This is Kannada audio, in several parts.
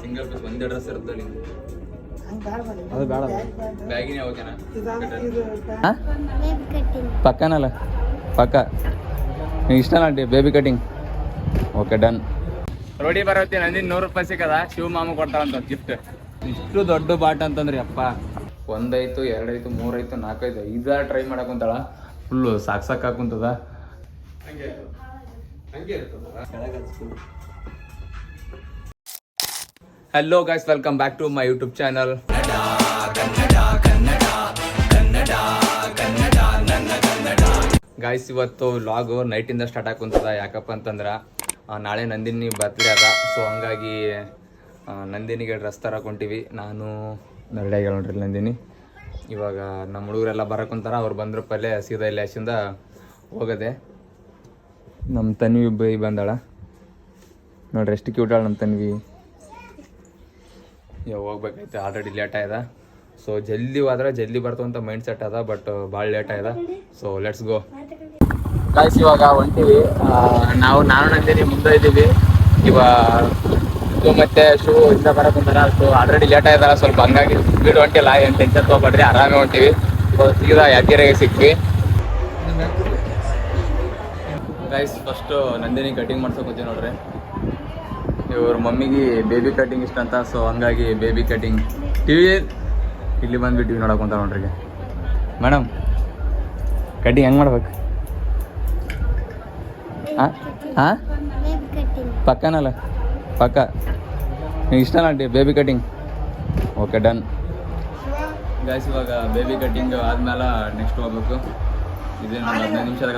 ಸಿಂಗಲ್ ಪೀಸ್ ಒಂದೇ ಡ್ರೆಸ್ ಇರುತ್ತೆ ನಿಮ್ಗೆ. ಅದು ಬೇಡ ಬ್ಯಾಗಿನೇ ಓಕೆನಾ? ಪಕ್ಕನಲ್ಲ ಪಕ್ಕ ನಿಂಗೆ ಇಷ್ಟನಾ ಬೇಬಿ ಕಟಿಂಗ್? Okay done. ರೋಡಿ ಬರತ್ತಿ ನಂದಿನ 100 ರೂಪಾಯಿ ಸಿಕ್ಕದ ಶಿವ ಮಾಮ ಕೊಡ್ತಾರಂತ ಗಿಫ್ಟ್. ಇಷ್ಟು ದೊಡ್ಡ ಬಾಟ್ ಅಂತಂದ್ರಿ ಅಪ್ಪ. 1 ಆಯ್ತು 2 ಆಯ್ತು 3 ಆಯ್ತು 4 ಆಯ್ತು 5 ಟ್ರೈ ಮಾಡಕ್ಕಂತಾಳ. ಫುಲ್ಲು ಸಾಕು ಹಾಕುಂತದ. Hello guys, welcome back to my YouTube channel. Guys, ಇವತ್ತು ವ್ಲಾಗು ನೈಟಿಂದ ಸ್ಟಾರ್ಟ್ ಆಗುಂತದ. ಯಾಕಪ್ಪ ಅಂತಂದ್ರೆ ನಾಳೆ ನಂದಿನಿ ಬರ್ತ್ಡೇ ಅದ. ಸೊ ಹಂಗಾಗಿ ನಂದಿನಿಗೆ ಡ್ರೆಸ್ ತರಕೊಂತೀವಿ. ನಾನು ರೆಡಿ ಆಗಿ ನೋಡ್ರಿ ನಂದಿನಿ. ಇವಾಗ ನಮ್ಮ ಹುಡುಗರೆಲ್ಲ ಬರಕೊಂತಾರ. ಅವ್ರು ಬಂದ್ರ ಪಲ್ಲೆ ಸೀದಾ ಇಲ್ಲಿ ಆಶಿಂದ ಹೋಗದೆ. ನಮ್ಮ ತನ್ವಿ ಬೈ ಬಂದಾಳ ನೋಡ್ರಿ, ಎಷ್ಟು ಕ್ಯೂಟಾಳ ನಮ್ಮ ತನ್ವಿ. ಇವಾಗ ಹೋಗ್ಬೇಕೈತೆ, ಆಲ್ರೆಡಿ ಲೇಟ್ ಆಯ್ದ. ಸೊ ಜಲ್ದಿ ಹೋದ್ರೆ ಜಲ್ದಿ ಬರ್ತವಂತ ಮೈಂಡ್ ಸೆಟ್ ಅದ, ಬಟ್ ಭಾಳ ಲೇಟ್ ಆಯ್ದ. So let's go guys. ಇವಾಗ ಹೊಂಟಿವಿ ನಾನು ನಂದಿನಿ ಮುಂದೆ ಇದ್ದೀವಿ. ಇವಾಗ ಮತ್ತೆ ಶೂ ಇಂದ ಬರಕುಂತಾರ. ಸೊ ಆಲ್ರೆಡಿ ಲೇಟ್ ಆಯ್ದಲ್ಲ ಸ್ವಲ್ಪ, ಹಂಗಾಗಿ ಸ್ಪೀಡ್ ಹೊಂಟಿಲ್ಲ. ಏನು ಟೆನ್ಷನ್ ತೊಗೊಬೇಡ್ರಿ, ಆರಾಮೇ ಹೊಂಟಿವಿ. ಸೀದಾ ಯಾದಗಿರಿಗೆ ಸಿಕ್ವಿ ಗೈಸ್. ಫಸ್ಟು ನಂದಿನಿ ಕಟಿಂಗ್ ಮಾಡ್ಸೋಕೊತೀವಿ ನೋಡ್ರಿ. ಇವ್ರ ಮಮ್ಮಿಗೆ ಬೇಬಿ ಕಟಿಂಗ್ ಇಷ್ಟ ಅಂತ. ಸೊ ಹಂಗಾಗಿ ಬೇಬಿ ಕಟಿಂಗ್ ಟಿವಿ ಇಲ್ಲಿ ಬಂದ್ಬಿಟ್ಟು ಟಿವಿ ನೋಡೋಕೊಂತ ನೋಡ್ರಿ. ಮೇಡಮ್ ಕಟಿಂಗ್ ಹೆಂಗೆ ಮಾಡ್ಬೇಕು? ಹಾಂ ಪಕ್ಕನಲ್ಲ ಪಕ್ಕ ನಿಂಗೆ ಇಷ್ಟನಾ baby cutting? Okay done guys. ಇವಾಗ ಬೇಬಿ ಕಟಿಂಗ್ ಆದ್ಮೇಲೆ ನೆಕ್ಸ್ಟ್ ಹೋಗ್ಬೇಕು. ಇದೇನು 15 ನಿಮಿಷದಾಗ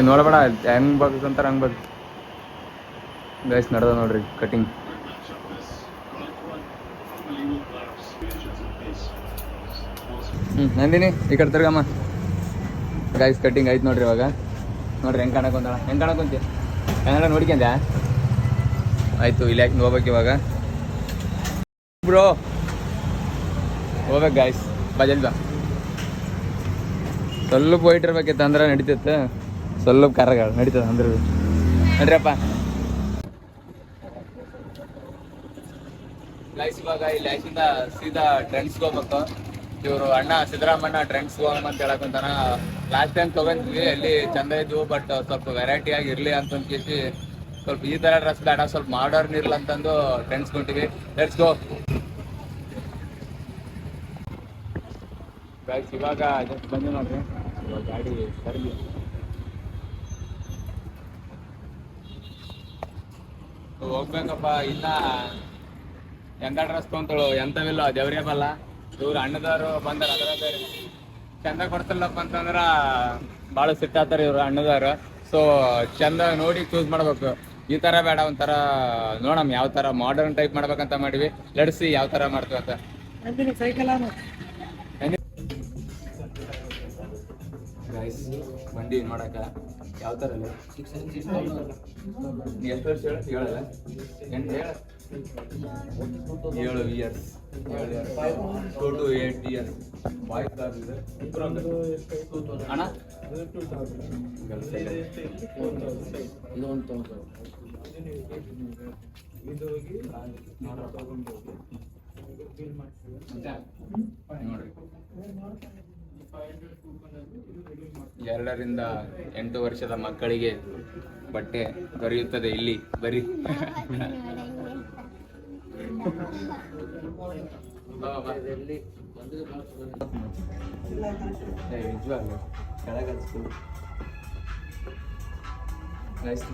ನೋಡಬೇಡ, ಹೆಂಗೆ ಬರ್ಬೇಕಂತಾರೆ ಹಂಗೆ ಬರ್ಬೇಕು ಗೈಸ್. ನಡೆದ ನೋಡ್ರಿ ಕಟಿಂಗ್. ನಂದಿನಿ ಈ ಕಡೆ ತಿರ್ಗಮ್ಮ. ಗೈಸ್ ಕಟಿಂಗ್ ಆಯ್ತು ನೋಡ್ರಿ. ಇವಾಗ ನೋಡ್ರಿ ಹೆಂಗೆ ಕಾಣಕೊಂತಾಳ. ಹೆಂಗೆ ಕಾಣಕೊಂತೀಯ? ಕನ್ನಡ ನೋಡ್ಕೊಂಡ್ಯಾ? ಆಯಿತು, ಇಲ್ಲಿ ಯಾಕೆ ಹೋಗ್ಬೇಕು ಇವಾಗ ಬ್ರೋ. ಹೋಗ್ಬೇಕು ಗಾಯ್ಸ್, ಬಾ ಜಲ್ದಿ ಬಾ. ಸ್ವಲ್ಪ ಹೋಯ್ತಿರ್ಬೇಕಿತ್ತು ಅಂದ್ರೆ ನಡೀತಿತ್ತು. ಸ್ವಲ್ಪ ಕರಗಳು ನಡೀತದೆ ಅಂದ್ರೆ ನಡ್ರಿಯಪ್ಪ ಗೈಸ್. ಇವಾಗ ಇಲ್ಲಿ ಆಯ್ಸಿಂದ ಸೀದಾ ಟ್ರೆಂಡ್ಸ್ಗೆ ಹೋಗ್ಬೇಕು. ಇವರು ಅಣ್ಣ ಸಿದ್ದರಾಮಣ್ಣ ಟ್ರೆಂಡ್ಸ್ಗೆ ಹೋಗಮ್ಮ ಅಂತ ಹೇಳಕ್ಕಂತಾನ. ಲಾಸ್ಟ್ ಟೈಮ್ ತೊಗೊಂಡ್ವಿ, ಅಲ್ಲಿ ಚಂದ ಇದ್ವು, ಬಟ್ ಸ್ವಲ್ಪ ವೆರೈಟಿ ಆಗಿ ಇರಲಿ ಅಂತ ಕೇಸಿ ಸ್ವಲ್ಪ ಈ ಥರ ಡ್ರೆಸ್ ಬೇಡ, ಸ್ವಲ್ಪ ಮಾಡರ್ನ್ ಇರಲ್ಲ ಅಂತಂದು ಟ್ರೆಂಡ್ಸ್ ಕೊಂತೀವಿ. Let's go guys. ಇವಾಗ ಜಸ್ಟ್ ಬಂದು ನೋಡ್ರಿ, ಇವಾಗ ಗಾಡಿ ಸರಿ ಹೋಗ್ಬೇಕಪ್ಪ. ಇನ್ನ ಎಂಥ ಡ್ರೆಸ್ ತೊಗೊಂತಳು ಎಂಥವಿಲ್ಲ, ದೇವ್ರೇ ಬಲ್ಲ. ಇವ್ರು ಅಣ್ಣದವ್ರು ಬಂದಾರ, ಅದ್ರಾಗ ಚಂದ ಕೊಡ್ತಿಲ್ಲಪ್ಪ ಅಂತಂದ್ರೆ ಭಾಳ ಸಿಟ್ಟಾತಾರೆ ಇವ್ರು ಅಣ್ಣದವ್ರು. ಸೊ ಚಂದ ನೋಡಿ ಚೂಸ್ ಮಾಡ್ಬೇಕು. ಈ ಥರ ಬೇಡ, ಒಂಥರ ನೋಡಮ್ಮ ಯಾವ ಥರ ಮಾಡರ್ನ್ ಟೈಪ್ ಮಾಡ್ಬೇಕಂತ ಮಾಡಿವಿ. ಲಡ್ಸಿ ಯಾವ ಥರ ಮಾಡ್ತೀವಂತ ಗೈಸ್ ಬಂದೀವಿ ನೋಡಕ. ಯಾವ ಥರ ಅಲ್ಲ ಎಷ್ಟು ವರ್ಷ ಹೇಳಲ್ಲ 7 ಇಯರ್ಸ್ 2 to 8 ಇಯರ್ಸ್ ಬಾಯ್ಸ್ ಆಗಿದೆ ಅಣ್ಣ. ನೋಡ್ರಿ 2 ರಿಂದ 8 ವರ್ಷದ ಮಕ್ಕಳಿಗೆ ಬಟ್ಟೆ ದೊರೆಯುತ್ತದೆ ಇಲ್ಲಿ. ಬರೀ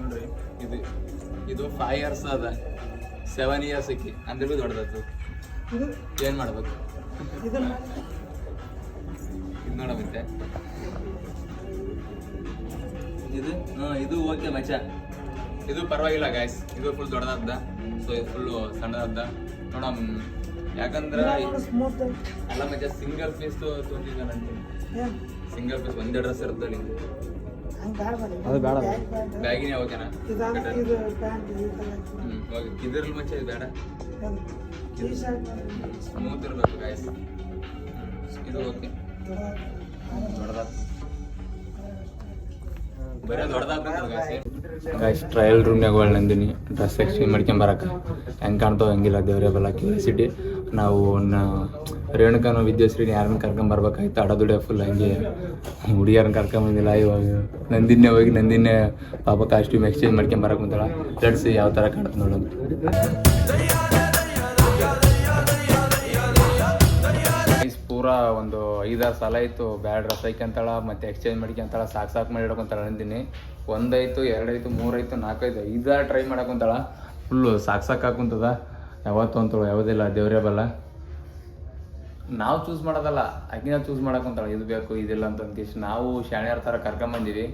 ನೋಡ್ರಿ, ಇದು 5 ಇಯರ್ಸ್ ಅದ, 7 ಇಯರ್ಸ್ ಇಕ್ಕಿ ಅಂದ್ರೆ ಭೀ ದೊಡ್ಡದತ್ತು. ಏನ್ ಮಾಡ್ಬೇಕು ಇದು ನೋಡತ್ತೆ. ಇದು ಓಕೆ ಮಚ್ಚ, ಇದು ಪರವಾಗಿಲ್ಲ ಗಾಯ್ಸ್. ಇದು ಫುಲ್ ದೊಡ್ಡದಾದ, ಸೊ ಇದು ಫುಲ್ಲು ಸಣ್ಣದಾದ ನೋಡಮ್. ಯಾಕಂದ್ರೆ ಅಲ್ಲ ಮಚ್ಚ, ಸಿಂಗಲ್ ಪೀಸ್ ತೊಗೊಂಡಿದ್ದಾನಂತೆ. ಸಿಂಗಲ್ ಪೀಸ್ ಒಂದೇ ಡ್ರೆಸ್ ಇರುತ್ತೆ ನಿಮ್ಗೆ. ಅದು ಬೇಡ, ಬ್ಯಾಗಿನೇ ಓಕೆನಾ? ಇದ್ರಲ್ಲಿ ಮಚ್ಚ ಇದು ಬೇಡ, ಸ್ಮೂತ್ ಇರಬೇಕು ಗಾಯ್ಸ್. ಇದು ಓಕೆ ದೊಡ್ಡದಾದ ಬರೀ ದೊಡ್ಡದಾಗ್ತದೆ ಗೈಸ್ ಟ್ರಯಲ್ ರೂಮ್ನಾಗ ಒಳ್ಳೆ ನಂದಿನಿ ಡ್ರೆಸ್ ಎಕ್ಸ್ಚೇಂಜ್ ಮಾಡ್ಕೊಂಬರಕ್ಕೆ ಹೆಂಗೆ ಕಾಣ್ತಾವೆ ಹಂಗಿಲ್ಲ ದೇವರೇ ಬಲ್ಲ ಕ್ಯೂರಿಯಾಸಿಟಿ. ನಾವು ರೇಣುಕಾನು ವಿದ್ಯಾಶ್ರೀನ ಯಾರನ್ನ ಕರ್ಕೊಂಬರ್ಬೇಕಾಯ್ತು ಅಡದುಡೆ ಫುಲ್ ಹಂಗೆ ಹುಡುಗಿಯರನ್ನ ಕರ್ಕೊಂಬಂದಿಲ್ಲ. ಇವಾಗ ನಂದಿನೇ ಹೋಗಿ ನಂದಿನೇ ಪಾಪ ಕಾಸ್ಟ್ಯೂಮ್ ಎಕ್ಸ್ಚೇಂಜ್ ಮಾಡ್ಕೊಂಬರಕ್ಕೆ ಮುಂತಾಳ. ಲೆಟ್ಸ್ ಯಾವ ಥರ ಕಾಣುತ್ತೆ ನೋಡೋಣ. ಪೂರಾ ಒಂದು 5-6 ಸಲ ಆಯಿತು ಬ್ಯಾಡ್ ಡ್ರೆಸ್ ಹಾಕ್ಯಂತಾಳ ಮತ್ತು ಎಕ್ಸ್ಚೇಂಜ್ ಮಾಡ್ಕೊಂತಾಳ. ಸಾಕು ಮಾಡಿ ಹಿಡ್ಕೊಂತಾಳ ನಂದಿನಿ. 1 ಆಯಿತು 2 ಆಯಿತು 3 ಆಯಿತು 4 ಆಯಿತು 5 ಟ್ರೈ ಮಾಡಕೊಂತಾಳ. ಫುಲ್ಲು ಸಾಕು ಹಾಕುಂತದ. ಯಾವತ್ತು ಅಂತಳು ಯಾವುದಿಲ್ಲ ದೇವರೇ ಬಲ್ಲ. ನಾವು ಚೂಸ್ ಮಾಡೋದಲ್ಲ ಆಕಿನ ಚೂಸ್ ಮಾಡಕೊಂತಾಳ ಇದು ಬೇಕು ಇದಿಲ್ಲ ಅಂತ ಅಂದ್ಕೇಶ್ ನಾವು ಶಾಣ್ಯಾರ ಥರ ಕರ್ಕೊಂಬಂದಿವಿ.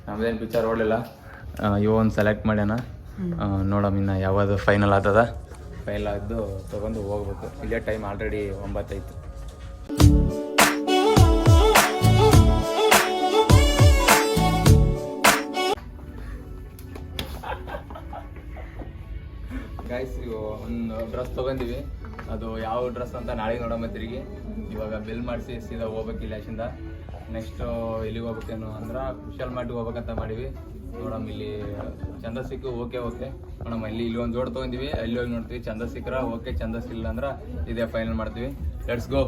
ನಮ್ದೇನು ಪಿಕ್ಚರ್ ಓಡಲಿಲ್ಲ. ಇವ ಒಂದು ಸೆಲೆಕ್ಟ್ ಮಾಡ್ಯಾನ. ನೋಡಮ್ಮ ಇನ್ನು ಯಾವುದು ಫೈನಲ್ ಆಗ್ತದ. ಫೈನಲ್ ಆದ್ದು ತೊಗೊಂಡು ಹೋಗ್ಬೇಕು. ಇಲ್ಲೇ ಟೈಮ್ ಆಲ್ರೆಡಿ 9 ಆಯಿತು. ಗೈಸ್ ಒಂದು ಡ್ರೆಸ್ ತೊಗೊಂಡಿವಿ. ಅದು ಯಾವ ಡ್ರೆಸ್ ಅಂತ ನಾಳೆ ನೋಡಮ್ಮ ತಿರುಗಿ. ಇವಾಗ ಬಿಲ್ ಮಾಡಿಸಿ ಸೀದಾ ಹೋಗ್ಬೇಕಿಲ್ಲ ಅಲ್ಲಿಂದ. ನೆಕ್ಸ್ಟು ಇಲ್ಲಿಗೆ ಹೋಗ್ಬೇಕೇನು ಅಂದ್ರೆ ಕುಶಲ್ ಮಾರ್ಟಿಗೆ ಹೋಗ್ಬೇಕಂತ ಮಾಡೀವಿ. ನೋಡಮ್ಮ ಇಲ್ಲಿ ಚಂದ ಸಿಕ್ಕು ಓಕೆ ನೋಡಮ್ಮ ಇಲ್ಲಿ ಒಂದು ಜೋಡ್ ತೊಗೊಂಡಿವಿ. ಅಲ್ಲಿ ಹೋಗಿ ನೋಡ್ತೀವಿ ಚಂದ ಸಿಕ್ಕರ ಓಕೆ, ಚಂದ ಸಿಲ್ಲ ಅಂದ್ರೆ ಇದೇ ಫೈನಲ್ ಮಾಡ್ತೀವಿ. Let's go.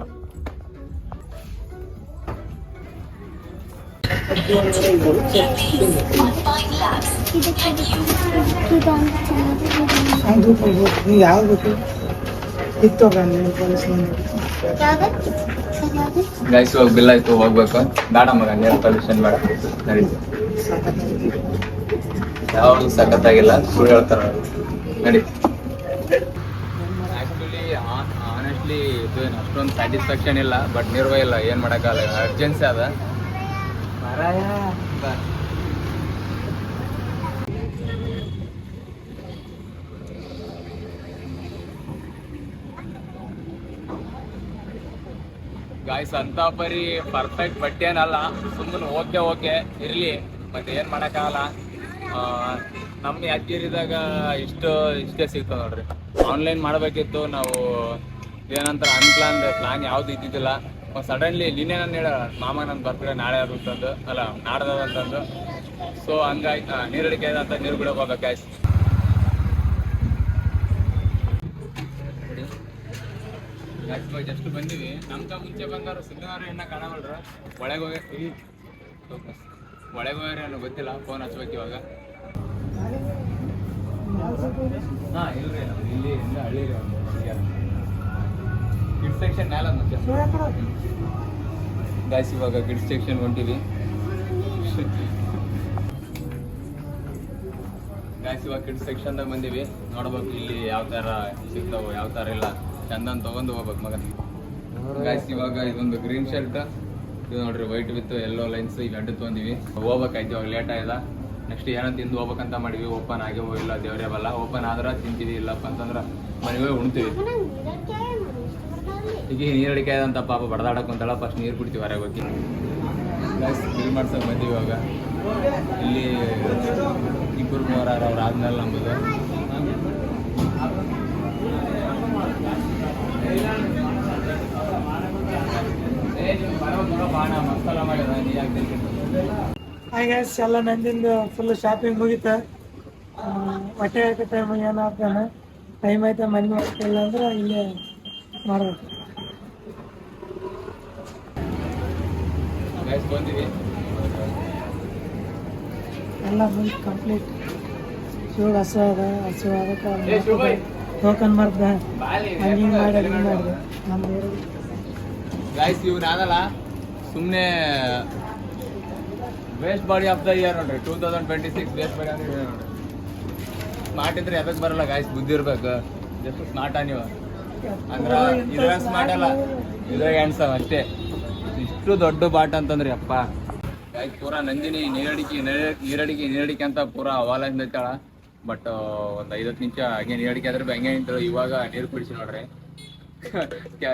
ಗೈಸ್ ಇವಾಗ ಬಿಲ್ ಆಯ್ತು ಹೋಗ್ಬೇಕು. ಬೇಡ ಮಗ ನೇರ್ ಪೊಲ್ಯೂಷನ್ ಬೇಡ ನಡೀತು. ಯಾವಾಗಲೂ ಸಖತ್ತಾಗಿಲ್ಲ ಸುಳ್ಳು ಹೇಳ್ತಾರ ನಡಿ. ಆ್ಯಕ್ಚುಲಿ ಆನೆಸ್ಟ್ಲಿ ಇದು ಅಷ್ಟೊಂದು ಸ್ಯಾಟಿಸ್ಫ್ಯಾಕ್ಷನ್ ಇಲ್ಲ. ಬಟ್ ನಿರ್ವಹ ಇಲ್ಲ, ಏನು ಮಾಡೋಕ್ಕಾಗಲ್ಲ, ಅರ್ಜೆನ್ಸಿ ಅದ. ಗಾಯ್ಸ್ ಅಂತ ಪರಿ ಪರ್ಫೆಕ್ಟ್ ಬಟ್ಟೆ ಏನಲ್ಲ, ಸುಮ್ಮನೆ ಓಕೆ ಇರಲಿ, ಮತ್ತೆ ಏನು ಮಾಡೋಕ್ಕಾಗಲ್ಲ. ನಮ್ಮ ಯಾದಗಿರಿದಾಗ ಇಷ್ಟೇ ಸಿಗ್ತದೆ ನೋಡ್ರಿ. ಆನ್ಲೈನ್ ಮಾಡಬೇಕಿತ್ತು ನಾವು, ಏನಂತಾರೆ ಪ್ಲಾನ್ ಯಾವುದು ಇದ್ದಿದ್ದಿಲ್ಲ. ಸಡನ್ಲಿ ನಿನ್ನೆ ನಾನು ಹೇಳ ಮಾಮ ನನ್ನ ಬರ್ತ್ಡೇ ನಾಳೆ ಅದು ಅಂತಂದು, ಅಲ್ಲ ನಾಡ್ದದ ಅಂತಂದು. ಸೊ ಹಂಗಾಗಿ ನೀರಡಿಕೆ ಅಂತ ನೀರು ಬಿಡೋಕೆ ಹೋಗ್ಬೇಕು ಗಾಯ್ಸ್. ಜಸ್ಟ್ ಬಂದಿವಿ. ನಮ್ಗ ಮುಂಚೆ ಬಂದವರು ಸಿದ್ದನವ್ರು ಇನ್ನ ಕಾಣವಲ್ರ. ಒಳಗೆ ಹೋಗ್ಯಾರ ಅನ್ನೋ ಗೊತ್ತಿಲ್ಲ. ಫೋನ್ ಹಚ್ಬೇಕು ಇವಾಗ. ಹಾಂ ಇಲ್ರಿ ಇಲ್ಲಿ ಹಳ್ಳಿ ಕಿಡ್ಸ್ ಸೆಕ್ಷನ್ ಮ್ಯಾಲ ಮುಂಚೆ ಗಾಯ್ಸ್. ಇವಾಗ ಕಿಡ್ಸ್ ಸೆಕ್ಷನ್ ಹೊಂಟಿವಿ ಗಾಯ್ಸ್. ಇವಾಗ ಕಿಡ್ಸ್ ಸೆಕ್ಷನ್ದಾಗ ಬಂದೀವಿ. ನೋಡ್ಬೇಕು ಇಲ್ಲಿ ಯಾವ ಥರ ಸಿಗ್ತಾವೆ ಯಾವ ಥರ ಇಲ್ಲ, ಚಂದನ್ ತೊಗೊಂಡು ಹೋಗ್ಬೇಕು ಮಗ. ಗಾಯ್ಸ್ ಇವಾಗ ಇದೊಂದು ಗ್ರೀನ್ ಶರ್ಟ್, ಇದು ನೋಡ್ರಿ ವೈಟ್ ವಿತ್ ಯೆಲ್ಲೋ ಲೈನ್ಸ್ ಇವೆರಡು ತೊಗೊಂಡಿವಿ. ಹೋಗ್ಬೇಕಾಯ್ತು ಇವಾಗ ಲೇಟ್ ಆಯ್ದ. ನೆಕ್ಸ್ಟ್ ಏನೋ ತಿಂದು ಹೋಗ್ಬೇಕಂತ ಮಾಡಿವಿ. ಓಪನ್ ಆಗೇವೋ ಇಲ್ಲ ದೇವರೇ ಬಲ್ಲ. ಓಪನ್ ಆದ್ರೆ ತಿಂತೀವಿ, ಇಲ್ಲಪ್ಪ ಅಂತಂದ್ರೆ ಮನೆಗೆ ಉಣ್ತೀವಿ. ಈಗ ನೀರು ಅಡಿಕೆ ಆದಂತ ಪಾಪ ಬಡದಾಡಕ್ಕೆ ಕುಂತಾಳ. ಫಸ್ಟ್ ನೀರು ಕುಡ್ತೀವಿ ಹೊರಗೆ ಹೋಗಿ. ಗಾಯ್ಸ್ ಬಿಲ್ ಮಾಡ್ಸೋಕೆ ಬಂದೀವಿ ಇವಾಗ. ಇಲ್ಲಿ 2-3 ಅವ್ರು ಆದ್ಮೇಲೆ ನಮ್ಮದು ಎಲ್ಲ ನಂದಿಂದ ಫುಲ್ ಶಾಪಿಂಗ್ ಮುಗಿತ. ಹೊಟ್ಟೆ ಟೈಮ್ ಏನಾಗ್ತಾನೆ, ಟೈಮ್ ಆಯ್ತಾ ಮನೆ ಮಾಡ್ತಿಲ್ಲ ಅಂದ್ರೆ ಇಲ್ಲೇ ಮಾಡ್ಬೇಕು. ಎಲ್ಲ ಮುಗಿ ಕಂಪ್ಲೀಟ್. ಶಿವ ಹಸುವಾದ ಟೋಕನ್ ಮಾಡ್ದ ಹಂಗೆ ಮಾಡಿ ನಮ್ದು ಗಾಯ್ಸ್. ಇವ್ನಾದಲ್ಲ ಸುಮ್ಮನೆ waste body of the year ನೋಡ್ರಿ 2026 ವೇಸ್ಟ್ ಬಾಡಿ ಅಂದ್ರೆ ನೋಡ್ರಿ. ಸ್ಮಾರ್ಟ್ ಇದ್ರೆ ಎದಕ್ಕೆ ಬರಲ್ಲ ಗಾಯ್ಸ್, ಬುದ್ಧಿ ಇರ್ಬೇಕು. ಜಸ್ಟ್ ಸ್ಮಾರ್ಟ್ ನೀವು ಅಂದ್ರೆ ಇದ್ರಾಗ ಸ್ಮಾರ್ಟ್ ಅಲ್ಲ, ಇದ್ರಾಗ ಹ್ಯಾಂಡ್ಸಮ್ ಅಷ್ಟೇ. ಇಷ್ಟು ದೊಡ್ಡ ಬಾಟ್ ಅಂತಂದ್ರಿ ಅಪ್ಪ. ಗಾಯ್ಸ್ ಪೂರಾ ನಂದಿನಿ ನೀರಡಿಕೆ ಅಂತ ಪೂರಾ ಅವಾಲಿಂದ ಐತಾಳ. ಬಟ್ ಒಂದು 5-10 ನಿಮಿಷ ಹಾಗೆ ನೀರಡಿಕೆ ಆದ್ರೆ ಹಂಗೆ ನಿಂತರು. ಇವಾಗ ನೀರು ಕುಡಿಸಿ ನೋಡ್ರಿ.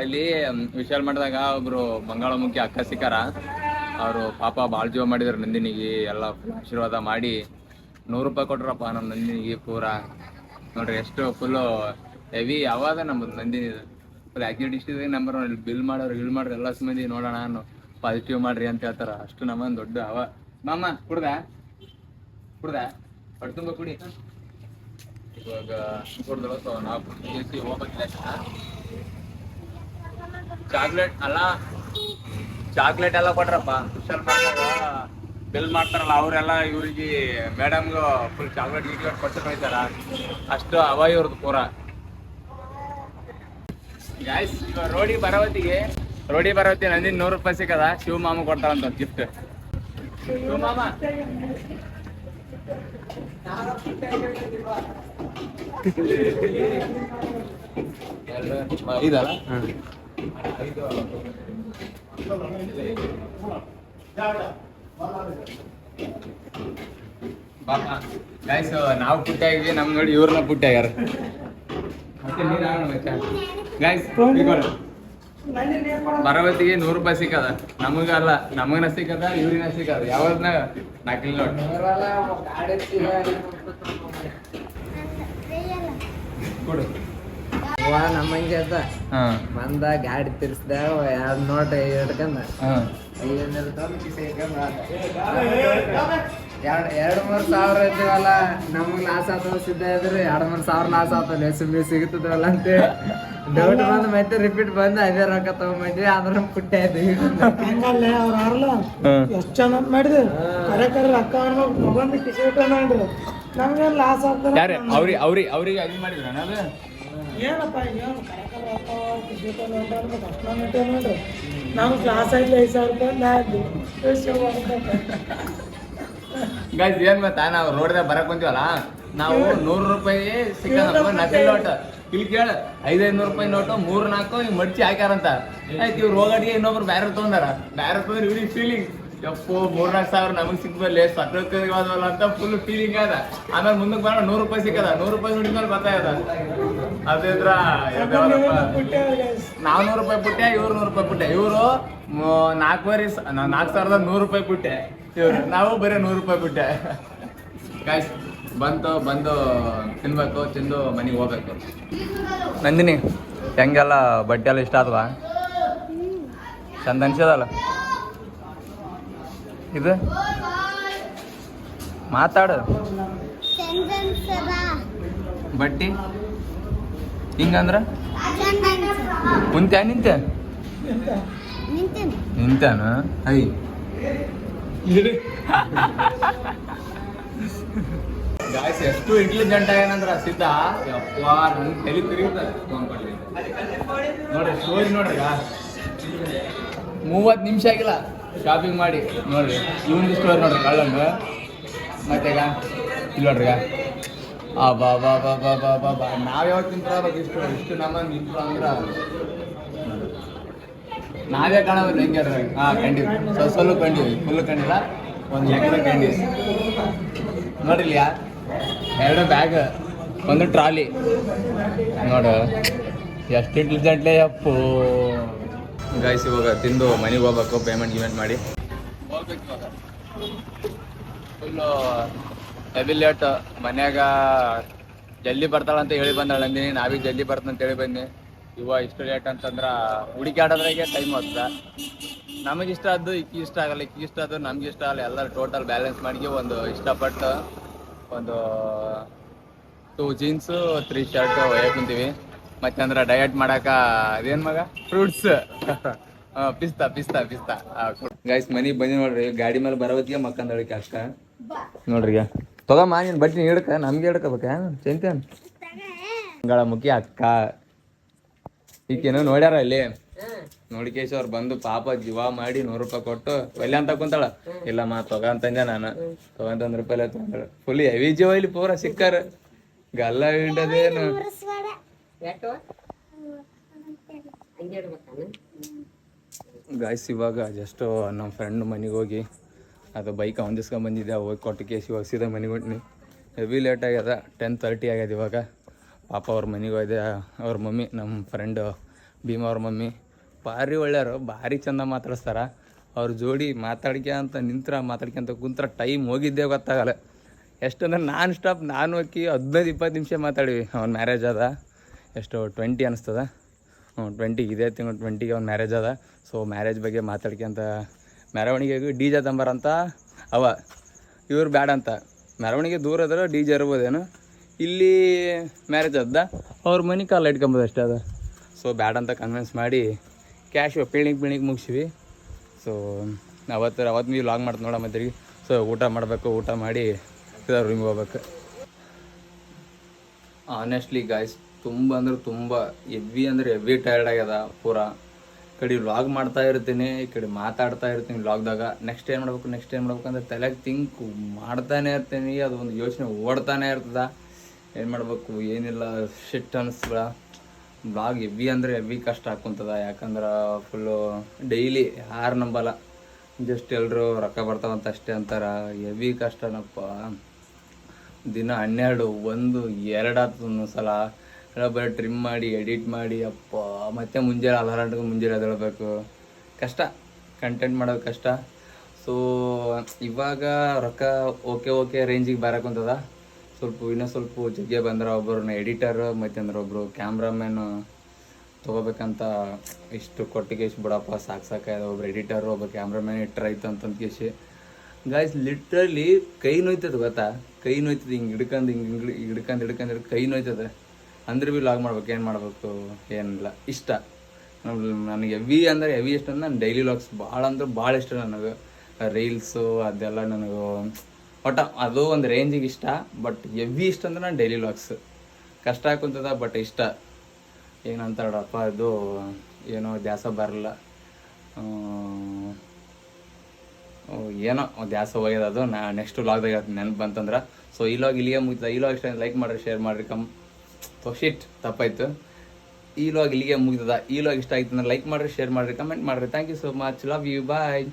ಅಲ್ಲಿ ವಿಶಾಲ್ ಮಾಡಿದಾಗ ಒಬ್ರು ಬಂಗಾಳಮುಖಿ ಅಕ್ಕ ಸಿಕ್ಕಾರ. ಅವರು ಪಾಪ ಭಾಳ ಜೀವ ಮಾಡಿದ್ರು ನಂದಿನಿಗೆ. ಎಲ್ಲ ಆಶೀರ್ವಾದ ಮಾಡಿ 100 ರೂಪಾಯಿ ಕೊಟ್ರಪ್ಪ ನಮ್ಮ ನಂದಿನಿಗೆ ಪೂರಾ. ನೋಡ್ರಿ ಎಷ್ಟು ಫುಲ್ಲು ಹೆವಿ ಯಾವಾಗ ನಮ್ಮದು Nandini full active district number one. Bill ಮಾಡೋರು ಎಲ್ಲ ಮಂದಿ ನೋಡೋಣ ಪಾಸಿಟಿವ್ ಮಾಡ್ರಿ ಅಂತ ಹೇಳ್ತಾರ. ಅಷ್ಟು ನಮ್ಮನ್ನು ದೊಡ್ಡ ಮಾಮ ಕುಡ್ದ ಕುಡ್ದ ಹೊಟ್ಟೆ ತುಂಬ ಕುಡಿ. ಇವಾಗ ಕುಡ್ದಳು. ಸೊ ನಾವು ಕುಡಿಸಿ ಹೋಗ್ಬೇಕಿಲ್ಲ. ಚಾಕ್ಲೇಟ್ ಅಲ್ಲ, ಚಾಕ್ಲೇಟ್ ಎಲ್ಲ ಕೊಟ್ರಪ್ಪ. ಕುಶಲ್ ಬಿಲ್ ಮಾಡ್ತಾರಲ್ಲ ಅವರೆಲ್ಲ ಇವ್ರಿಗೆ ಮೇಡಮ್ಗೂ ಫುಲ್ ಚಾಕ್ಲೇಟ್ ಗೀಕ್ಲೇಟ್ ಕೊಟ್ಟು ಹೋಯ್ತಾರ. ಅಷ್ಟು ಅವ ಇವ್ರದ್ದು ಪೂರ. ಗಾಯ್ಸ್ ಇವಾಗ ರೋಡಿ ಬರೋವತ್ತಿಗೆ ನಂದಿನ 100 ರೂಪಾಯಿ ಸಿಕ್ಕದ. ಶಿವ ಮಾಮ ಕೊಡ್ತಾರಂತ ಗಿಫ್ಟ್. ಶಿವ ಮಾಮ ಇದಲ್ಲ ಗಾಯ್ಸ್ ನಾವು ಪುಟ್ಟ ಆಗಿದ್ವಿ. ನಮ್ ನೋಡಿ ಇವ್ರನ್ನ ಪುಟ್ಟ ಆಗ್ಯಾರ. ಗಾಯ್ಸ್ ಬರವತ್ತಿಗೆ 100 ರೂಪಾಯಿ ಸಿಕ್ಕದ. ನಮಗಲ್ಲ, ನಮಗನ ಸಿಕ್ಕದ, ಇವ್ರಿನ ಸಿಕ್ಕದ. ಯಾವ್ದನ್ನ 4 ನೋಟ್ ಕೊಡು. ನಮ್ಮಂಗೆ ಅದ ಬಂದ ಗಾಡಿ ತಿರ್ಸ್ದ 2 ನೋಟ್ ಹಿಡ್ಕಂದ 2-3 ಸಾವಿರ ಇದ್ದೀವಲ್ಲ. ನಮಗ್ ಲಾಸ್ ಆತವ. ಸಿದ್ಧ ಇದ್ರೆ 2-3 ಸಾವಿರ ಲಾಸ್ ಆತಲ್ಲ. ಸುಮ್ಮನೆ ಸಿಗುತ್ತದಲ್ಲ ಅಂತ ಡೌಟ್ ಬಂದ್ ಮತ್ತೆ ರಿಪೀಟ್ ಬಂದು ಅದೇ ರೊಕ್ಕ ತಗೊಂಡ್ಬಂದ್ವಿ. ಅದ್ರ ಪುಟ್ಟ ಇದ್ದೀವಿ. ಹಂಗಲ್ಲ ಅವ್ರ ಆರ್ಲ ಎಷ್ಟ್ ಚೆನ್ನಾಗ್ ಮಾಡಿದ್ರು. ಕರೆ ರೊಕ್ಕ ತಗೊಂಡು ಟಿಕೆಟ್ ಮಾಡ್ರು. ನಮ್ಗೆ ಲಾಸ್ ಆಗ್ತದೆ. ಯಾರು ಅವ್ರಿಗೆ ಅದು ಮಾಡಿದ್ರ ಅದು ಏನಪ್ಪ ಏನು ಕರೆ ರೊಕ್ಕ ಟಿಕೆಟ್ ಕಷ್ಟ ನೋಡ್ರಿ. ನಮ್ಗೆ ಕ್ಲಾಸ್ ಆಯ್ತು 5,000 ರೂಪಾಯಿ. ಗಾಯ್ಸ್ ಏನ್ ಗೊತ್ತಾ, ನಾವು ರೋಡ್ದಾಗ ಬರಕ್ ಬಂತೀವಲ್ಲ, ನಾವು 100 ರೂಪಾಯಿ ಸಿಕ್ಕಂದಪ್ಪ ನಕಲಿ ನೋಟ್. ಇಲ್ಲಿ ಕೇಳ 500 ರೂಪಾಯಿ ನೋಟು 3-4 ಹಿಂಗ್ ಮಡ್ಚಿ ಹಾಕ್ಯಾರಂತ. ಆಯ್ತು ಇವ್ರು ಹೋಗಡಿಗೆ ಇನ್ನೊಬ್ರು ಬ್ಯಾರೆ ತೊಗೊಂಡಾರ. ಬ್ಯಾರೆ ತೊಗೊಂಡ್ರೆ ಇವ್ರಿಗೆ ಫೀಲಿಂಗ್ ಯಪ್ಪೋ 3-4 ಸಾವಿರ ನಮಗ್ ಸಿಕ್ಬಲ್ಲಿ ಸಕ್ರವಾದವಲ್ಲ ಅಂತ ಫುಲ್ ಫೀಲಿಂಗ್ ಅದ. ಆಮೇಲೆ ಮುಂದಕ್ಕೆ ಬರೋಣ 100 ರೂಪಾಯಿ ಸಿಕ್ಕದ. 100 ರೂಪಾಯಿ ನೋಡಿದ್ಮೇಲೆ ಗೊತ್ತಾಗದ ಅದ್ರ ನಾವು 100 ರೂಪಾಯಿ ಪುಟ್ಟೆ, ಇವ್ರು 100 ರೂಪಾಯಿ ಪುಟ್ಟೆ. ಇವರು 4,100 ರೂಪಾಯಿ ಪುಟ್ಟೆ. ಇವ್ರು ನಾವು ಬರೀ 100 ರೂಪಾಯಿ ಪುಟ್ಟೆ. ಗಾಯ್ಸ್ ಬಂದು ತಿನ್ಬೇಕು. ತಿಂದು ಮನೆಗೆ ಹೋಗ್ಬೇಕು. ನಂದಿನಿ ಹೆಂಗೆಲ್ಲ ಬಟ್ಟೆ ಎಲ್ಲ ಇಷ್ಟ ಆದ್ವಾ? ಚಂದ ಅನ್ಸದಲ್ಲ ಇದು? ಮಾತಾಡು. ಬಟ್ಟಿ ಹಿಂಗಂದ್ರ ನಿಂತಾನ ಐ ಗಾಯ್ಸ್ ಎಷ್ಟು ಇಂಟೆಲಿಜೆಂಟ್ ಆಗ್ಯಾನಂದ್ರ ಸಿದ್ಧ. ಯಪ್ಪ ನನ್ ತಲೆ ತಿರುಗ್ತದೆ. ನೋಡ್ರಿ ಸ್ಟೋರಿ ನೋಡ್ರಿ. 30 ನಿಮಿಷ ಆಗಿಲ್ಲ ಶಾಪಿಂಗ್ ಮಾಡಿ. ನೋಡ್ರಿ ಇವನ್ ಸ್ಟೋರಿ ನೋಡ್ರಿ ಕಳ್ಳಂಗ. ಮತ್ತೆ ಇಲ್ಲಿ ನೋಡ್ರಿ ಬಾ ನಾವ್ ಯಾವಾಗ ತಿಂತಾರ ಇಷ್ಟು ನಮ್ಮನ್ನ ನಿಂತು ಅಂದ್ರ ನಾವೇ ಕಾಣೋದು ಹೆಂಗೆ. ಕಂಡಿವಿ ಸ್ವಲ್ಪ ಕಂಡಿವಿ, ಫುಲ್ ಕಂಡಿಲ್ಲ. ಒಂದು ಎಕರೆ ಕಂಡಿವಿ ನೋಡ್ರಿ. 2 ಬ್ಯಾಗ್, 1 ಟ್ರಾಲಿ. ನೋಡು ಎಷ್ಟು ಇಂಟೆಲಿಜೆಂಟ್ಲೇ ಅಪ್ಪು. ಗಾಯ್ಸ್ ಇವಾಗ ತಿಂದು ಮನೆಗೆ ಹೋಗ್ಬೇಕು. ಪೇಮೆಂಟ್ ಗಿಮೆಂಟ್ ಮಾಡಿ ಹೋಗ್ಬೇಕು. ಇವಾಗ ಫುಲ್ಲು ಹೆವಿ ಲೇಟ್. ಮನ್ಯಾಗ ಜಲ್ದಿ ಬರ್ತಾಳಂತ ಹೇಳಿ ಬಂದಾಳ ನಂದಿನಿ. ನಾವೀಗ ಜಲ್ದಿ ಬರ್ತಂತ ಹೇಳಿ ಬನ್ನಿ. ಇವಾಗ ಇಷ್ಟು ಲೇಟ್ ಅಂತಂದ್ರೆ ಹುಡುಕಾಡೋದ್ರಾಗೆ ಟೈಮ್ ಹೋಗ್ತದೆ. ನಮಗಿಷ್ಟ ಆದ್ದು ಇಕ್ಕಿ ಇಷ್ಟ ಆಗಲ್ಲ, ಇಕ್ಕಿ ಇಷ್ಟ ಆದ್ದು ನಮ್ಗೆ ಇಷ್ಟ ಆಗಲ್ಲ. ಎಲ್ಲರೂ ಟೋಟಲ್ ಬ್ಯಾಲೆನ್ಸ್ ಮಾಡಿ ಒಂದು ಇಷ್ಟಪಟ್ಟು ಒಂದು 2 ಜೀನ್ಸು 3 ಶರ್ಟ್ ಒಯ್ಯಕ್ ಕುಂತೀವಿ. ಮತ್ತೆ ಅಂದ್ರೆ ಡಯಟ್ ಮಾಡಾಕ ಅದೇನ್ ಮಗ ಫ್ರೂಟ್ಸ್ ಪಿಸ್ತಾ ಗೈಸ್ ಮನಿಗೆ ಬಂದಿ ನೋಡ್ರಿ. ಗಾಡಿ ಮೇಲೆ ಬರೋತ್ತಿಗೆ ಮಕ್ಕಂದಳಿಕೆ ಅಕ್ಕ ನೋಡ್ರಿ. ತಗೊಮ್ಮ ನೀನ್ ಬಟ್ಟಿ ಹಿಡ್ಕ, ನಮ್ಗೆ ಹಿಡ್ಕೋಬೇಕ ಚಿಂತೇನ್ ಗಳ ಮುಖಿ ಅಕ್ಕ. ಈಕೇನು ನೋಡ್ಯಾರ ಇಲ್ಲಿ ನೋಡಿಕೇಶ್ ಅವ್ರು ಬಂದು ಪಾಪ ಜೀವ ಮಾಡಿ 100 ರೂಪಾಯಿ ಕೊಟ್ಟು ಒಲ್ಲೆ ಅಂತ ಕುಂತಾಳ. ಇಲ್ಲಮ್ಮ ತಗೊಂತಂದೆ ನಾನು. ತಗೊಂತ 100 ರೂಪಾಯಿ ತಗೊಂಡಾಳ. ಫುಲ್ ಹೆವಿ ಜೀವ ಇಲ್ಲಿ ಪೂರ ಸಿಕ್ಕಾರ. ಗಲ್ಲ ಹಿಡದೇನು ಗಾಯ್ಸ್. ಇವಾಗ ಜಸ್ಟ್ ನಮ್ಮ ಫ್ರೆಂಡ್ ಮನೆಗೆ ಹೋಗಿ ಅದು ಬೈಕ್ ಹೊಂದಿಸ್ಕೊಂಡ್ ಬಂದಿದ್ದೆ. ಹೋಗಿ ಕೊಟ್ಟು ಕೇಸಿ ಇವಾಗ ಸೀದಾ ಮನೆಗೆ ಹೊಂಟಿನಿ. ಹೆವಿ ಲೇಟ್ ಆಗ್ಯದ. 10:30 ಆಗ್ಯದ ಇವಾಗ. ಪಾಪ ಅವ್ರ ಮನೆಗೆ ಹೋಯ್ದೆ. ಅವ್ರ ಮಮ್ಮಿ, ನಮ್ಮ ಫ್ರೆಂಡ್ ಭೀಮಾ ಅವ್ರ ಮಮ್ಮಿ ಭಾರಿ ಒಳ್ಳೆಯವರು. ಭಾರಿ ಚಂದ ಮಾತಾಡಿಸ್ತಾರ. ಅವ್ರ ಜೋಡಿ ಮಾತಾಡ್ಕೊಂತ ಮಾತಾಡ್ಕೊಂತ ಕುಂತ್ರ ಟೈಮ್ ಹೋಗಿದ್ದೇ ಗೊತ್ತಾಗಲ್ಲ. ಎಷ್ಟಂದ್ರೆ ನಾನ್ ಸ್ಟಾಪ್ ನಾನು ಅಕ್ಕಿ 15-20 ನಿಮಿಷ ಮಾತಾಡಿವಿ. ಅವ್ನ ಮ್ಯಾರೇಜ್ ಅದ. ಎಷ್ಟು 20 ಅನಿಸ್ತದ. 20 ಇದೇ ತಿಂಗಳು 20ಗೆ ಅವ್ನ ಮ್ಯಾರೇಜ್ ಅದ. ಸೊ ಮ್ಯಾರೇಜ್ ಬಗ್ಗೆ ಮಾತಾಡ್ಕೊಂತ ಮೆರವಣಿಗೆಗೂ DJ ತಂಬರಂತ ಅವ. ಇವ್ರು ಬ್ಯಾಡ ಅಂತ ಮೆರವಣಿಗೆ ದೂರ ಅದ್ರ ಡಿ ಜೆ ಇರ್ಬೋದೇನು. ಇಲ್ಲಿ ಮ್ಯಾರೇಜ್ ಅದ ಅವ್ರ ಮನೆ ಕಾಲ ಇಟ್ಕೊಂಬೋದು ಅಷ್ಟೇ ಅದ. ಸೊ ಬ್ಯಾಡ ಅಂತ ಕನ್ವಿನ್ಸ್ ಮಾಡಿ ಕ್ಯಾಶ್ ಪೀಳಿಗೆ ಮುಗಿಸಿವಿ. ಸೊ ಅವತ್ತು ನೀವು ಲಾಗ್ ಮಾಡ್ತು ನೋಡ ಮತ್ತೆ. ಸೊ ಊಟ ಮಾಡಬೇಕು, ಊಟ ಮಾಡಿ ರೂಮಿಗೆ ಹೋಗ್ಬೇಕು. ಆನೆಸ್ಟ್ಲಿ ಗಾಯ್ಸ್ ತುಂಬ ಹೆವಿ ಟೈರ್ಡ್ ಆಗ್ಯದ ಪೂರಾ. ಈ ಕಡೆ ವ್ಲಾಗ್ ಮಾಡ್ತಾ ಇರ್ತೀನಿ, ಈ ಕಡೆ ಮಾತಾಡ್ತಾ ಇರ್ತೀನಿ ವ್ಲಾಗ್ದಾಗ. ನೆಕ್ಸ್ಟ್ ಏನು ಮಾಡ್ಬೇಕು ಅಂತ ತಲೆಗೆ ಥಿಂಕ್ ಮಾಡ್ತಾನೆ ಇರ್ತೀನಿ. ಅದು ಒಂದು ಯೋಚನೆ ಓಡ್ತಾನೆ ಇರ್ತದ, ಏನು ಮಾಡಬೇಕು ಏನಿಲ್ಲ ಶಿಟ್ ಅನಿಸ್ತದ. ವ್ಲಾಗ್ ಹೆವಿ ಕಷ್ಟ ಹಾಕುಂತದ. ಯಾಕಂದ್ರೆ ಫುಲ್ಲು ಡೈಲಿ ಯಾರು ನಂಬಲ್ಲ, ಜಸ್ಟ್ ಎಲ್ಲರೂ ರೊಕ್ಕ ಬರ್ತಾವಂತ ಅಷ್ಟೇ ಅಂತಾರ. ಹೆವಿ ಕಷ್ಟನಪ್ಪ. ದಿನ 12, 1, 2 ಆಗ್ತದೆ ಒಂದೊಂದ್ಸಲ. ಎಲ್ಲ ಬರೀ ಟ್ರಿಮ್ ಮಾಡಿ ಎಡಿಟ್ ಮಾಡಿ ಅಪ್ಪ, ಮತ್ತೆ ಮುಂಜಾನೆ ಅಲಾರಾಮ್ಗೆ ಮುಂಜಾನೆ ಎದ್ದೇಳಬೇಕು. ಕಷ್ಟ, ಕಂಟೆಂಟ್ ಮಾಡೋದು ಕಷ್ಟ. ಸೊ ಇವಾಗ ರೊಕ್ಕ ಓಕೆ ರೇಂಜಿಗೆ ಬರಕುಂತದ. ಇನ್ನೂ ಸ್ವಲ್ಪ ಜಗ್ಗೆ ಬಂದ್ರೆ ಒಬ್ಬರನ್ನ ಎಡಿಟರ್ ಮತ್ತು ಅಂದ್ರೆ ಒಬ್ಬರು ಕ್ಯಾಮ್ರಾಮ್ಯಾನು ತೊಗೋಬೇಕಂತ ಇಷ್ಟು ಕೊಟ್ಟಿಗೆ ಬಿಡಪ್ಪ ಸಾಕಾಯ್ತು. ಒಬ್ರು ಎಡಿಟರು, ಒಬ್ಬ ಕ್ಯಾಮ್ರಾಮ್ಯಾನ್ ಇಟ್ಟರೆ ಆಯ್ತು ಅಂತಂದು ಕೇಸಿ ಗಾಯ್ಸ್ ಲಿಟ್ರಲಿ ಕೈ ನೋಯ್ತದೆ ಗೊತ್ತಾ. ಕೈ ನೋಯ್ತದೆ ಹಿಂಗೆ ಹಿಡ್ಕೊಂಡು ಕೈ ನೋಯ್ತದೆ. ಅಂದ್ರೆ ಭೀ ಲಾಗ್ ಮಾಡ್ಬೇಕು, ಏನು ಮಾಡಬೇಕು ಏನಿಲ್ಲ. ಇಷ್ಟ ನನಗೆ ಹೆವಿ ಇಷ್ಟ ಅಂದ್ರೆ ನಾನು ಡೈಲಿ ಲಾಗ್ಸ್ ಭಾಳ ಇಷ್ಟ ನನಗೆ. ರೀಲ್ಸು ಅದೆಲ್ಲ ನನಗೆ ಒಟ್ಟ ಅದು ಒಂದು ರೇಂಜಿಗೆ ಇಷ್ಟ. ಬಟ್ ಹೆವಿ ಇಷ್ಟ ಅಂದ್ರೆ ನಾನು ಡೈಲಿ ಲಾಗ್ಸ್. ಕಷ್ಟ ಆಗುತ್ತದ ಬಟ್ ಇಷ್ಟ. ಏನಂತಾರಪ್ಪ ಇದು ಏನೋ ದ್ಯಾಸ ಬರಲ್ಲ, ಏನೋ ದ್ಯಾಸ ಹೋಗ್ಯದ. ಅದು ನೆಕ್ಸ್ಟ್ ವ್ಲಾಗ್ದಾಗ ನೆನಪು ಬಂತಂದ್ರೆ. ಸೊ ಈ ಲಾಗ್ ಇಲ್ಲಿಗೆ ಮುಗಿತದ. ಈ ಲಾಗ್ ಇಷ್ಟ ಲೈಕ್ ಮಾಡಿರಿ, ಶೇರ್ ಮಾಡಿರಿ. ತಪ್ಪಾಯ್ತು. ಈ ಲಾಗ್ ಇಲ್ಲಿಗೆ ಮುಗಿತದ. ಈ ಲಾಗ್ ಇಷ್ಟ ಆಯ್ತು ಅಂದ್ರೆ ಲೈಕ್ ಮಾಡಿರಿ, ಶೇರ್ ಮಾಡಿರಿ, ಕಮೆಂಟ್ ಮಾಡಿರಿ. Thank you so much. Love you. Bye.